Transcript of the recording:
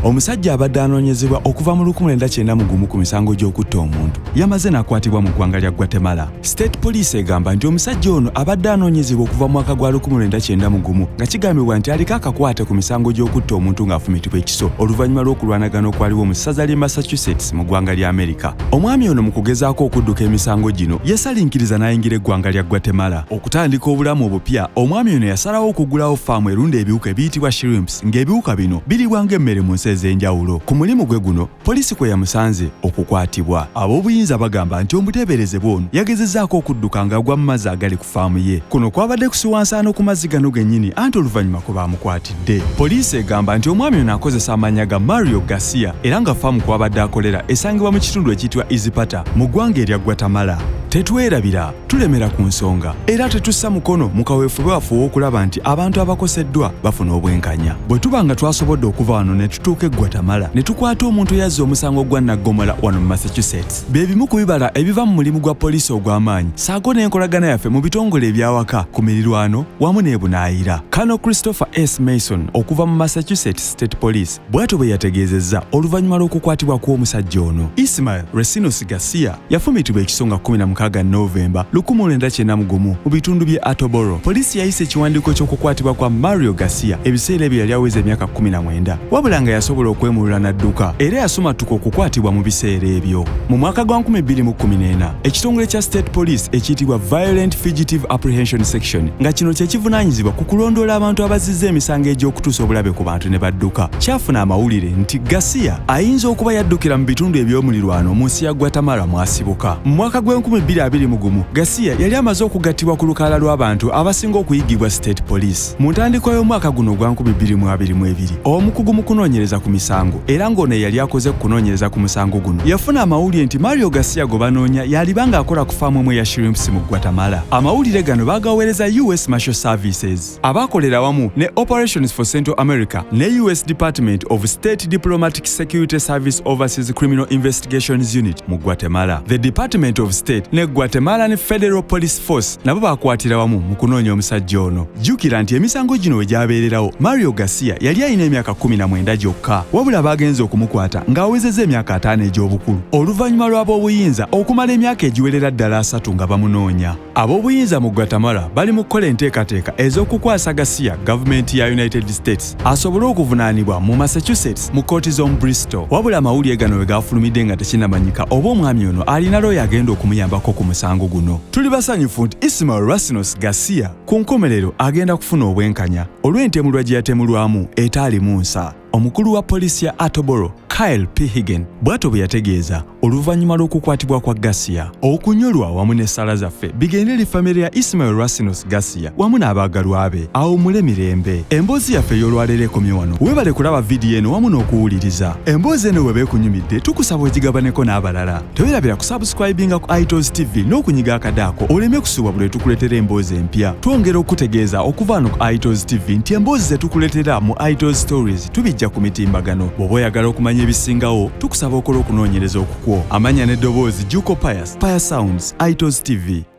Omusajja abadde anoonyezebwa okuva mu 1991 ku misango gy'okutta omuntu yamaze n'akwatibwa mu ggwanga lya Guatemala. State Police egamba nti omusajja ono abadde anoonyezebwa okuva mu mwaka gwa 1991 nga kigambibwa nti aliko akakwate ku misango gy'okutta omuntu ng'afumitibwa ekiso oluvannyuma lw'okulwanagana okwaliwo mu ssaza ly'e Massachusetts mu ggwanga lya Amerika. Omwami ono mu kugezaako okudduka emisango gino yasalinkiriza n'ayingira eggwanga lya Guatemala. Okutandika obulamu obupya, omwami ono yasalawo okugulawo faamu erunda ebiwuka ebiyitibwa shrimps ng'ebiwuka bino biribwa ng'emmere mu nsi ez'enjawulo. Ku mulimu gwe guno poliisi kwe yamusanze okukwatibwa. Ab'obuyinza bagamba nti omuteeberezebwa ono yagezezzaako okudduka ng'agwa mu mazzi agali ku faamu ye. Kuno kwabadde kusiwansaano ku mazzi gano gennyini anti oluvannyuma kwe baamukwatidde. Poliisi egamba nti omwami ono akozesa amannya ga Mario Garcia era nga faamu kwabadde akolera esangibwa mu kitundu ekiyitibwa Izpata mu ggwanga erya Guatemala. Tetwerabira, tulemera ku nsonga era tetussa mukono mu kaweefube waffe w'okulaba nti abantu abakoseddwa bafuna obwenkanya. Bwe tuba nga twasobodde okuva wano ne tutuuka e Guatemala ne tukwata omuntu yazza omusango gwa naggomola wano mu Massachusetts. Bye bimu ku bibala ebiva mu mulimu gwa poliisi ogw'amaanyi saako n'enkolagana yaffe mu bitongole ebyawaka ku mirirwano wamu n'ebunaayira. Kano Christopher S. Mason okuva mu Massachusetts State Police bw'atyo bwe yategeezezza oluvannyuma lw'okukwatibwa kw'omusajja ono. Ismael Resinos Garcia yafumitibwa ekisonga 16 Novemba 1991 mu bitundu by'e Attleboro. Poliisi yayise ekiwandiiko ky'okukwatibwa kwa Mario Garcia ebiseera ebyo yali aweza emyaka 19 wabula nga yasobola okwemulula n'adduka era yasumatuka okukwatibwa mu biseera ebyo. Mu mwaka gwa 2014 ekitongole kya State Police ekiyitibwa Violent Fugitive Apprehension Section nga kino kye kivunaanyizibwa ku kulondoola abantu abazizza emisango egy'okutuusa obulabe ku bantu ne badduka kyafuna amawulire nti Garcia ayinza okuba yaddukira mu bitundu eby'omulirwano mu nsi ya Guatemala mwasibuka. Mu mwaka gwa 2021 Garcia yali amaze okugattibwa ku lukalala lw'abantu abasinga okuyigibwa State Police. Mu ntandikwa y'omwaka guno gwa 2022 omukugu mu kunoonyereza ku misango era ng'ono yali akoze kunoonyereza ku musango guno yafuna amawulire nti Mario Garcia gwe banoonya yalibanga akola ku faamu emu eya shrimps mu Guatemala. Amawulire gano baagaweereza US Marshal Services abaakolera wamu ne Operations for Central America ne US Department of State Diplomatic Security Service Overseas Criminal Investigations Unit mu Guatemala. The Department of State ne Guatemalan Federal Police Force nabo baakwatira wamu mu kunoonya omusajja ono. Jjukira nti emisango gino we gyabeererawo Mario Garcia yali alina emyaka 19 gyokka wabula baagenze okumukwata ng'awezezza emyaka 5 egy'obukulu oluvannyuma lw'ab'obuyinza okumala emyaka egiwerera ddala 3 nga bamunoonya. Ab'obuyinza mu Guatemala bali mu kukola enteekateeka ez'okukwasa Garcia gavumenti ya United States asobole okuvunaanibwa mu Massachusetts mu kkooti z'omu Bristol. Wabula amawulire gano we gaafulumidde nga tekinnamanyika oba omwami ono alina looya agenda okumuyambako ku musango guno. Tuli basanyufu nti Ismael Resinos Garcia ku nkomerero agenda kufuna obwenkanya olw'entemulwa gye yatemulwamu etaalimu nsa. Omukulu wa poliisi ya Attleboro Kyle P. Higgin bw'atyo bwe yategeeza oluvannyuma lw'okukwatibwa kwa Garcia okunyolwa wamu n'essala zaffe bigende eri famire ya Ismael Resinos Garcia wamu n'abaagalwa be awummule mirembe. Emboozi yaffe ey'olwaleero ekomye wano. Weebale kulaba vidiyo eno wamu n'okuwuliriza. Emboozi eno bwe beekunyumidde tukusaba ogigabaneko n'abalala. Teweerabira kusubscribinga ku Italstv n'okunyiga akadaako oleme kusuubwa buli tukuleetera emboozi empya. Twongera okutegeeza okuva wano ku Italstv nti emboozi ze tukuleetera mu Ital Stories tubijja ku mitimbagano. Bw'oba oyagala okumanya ebisingawo tukusaba okola okunoonyereza okukwo. Amanya n'eddoboozi Juko Pius, Pius Sounds, Italstv.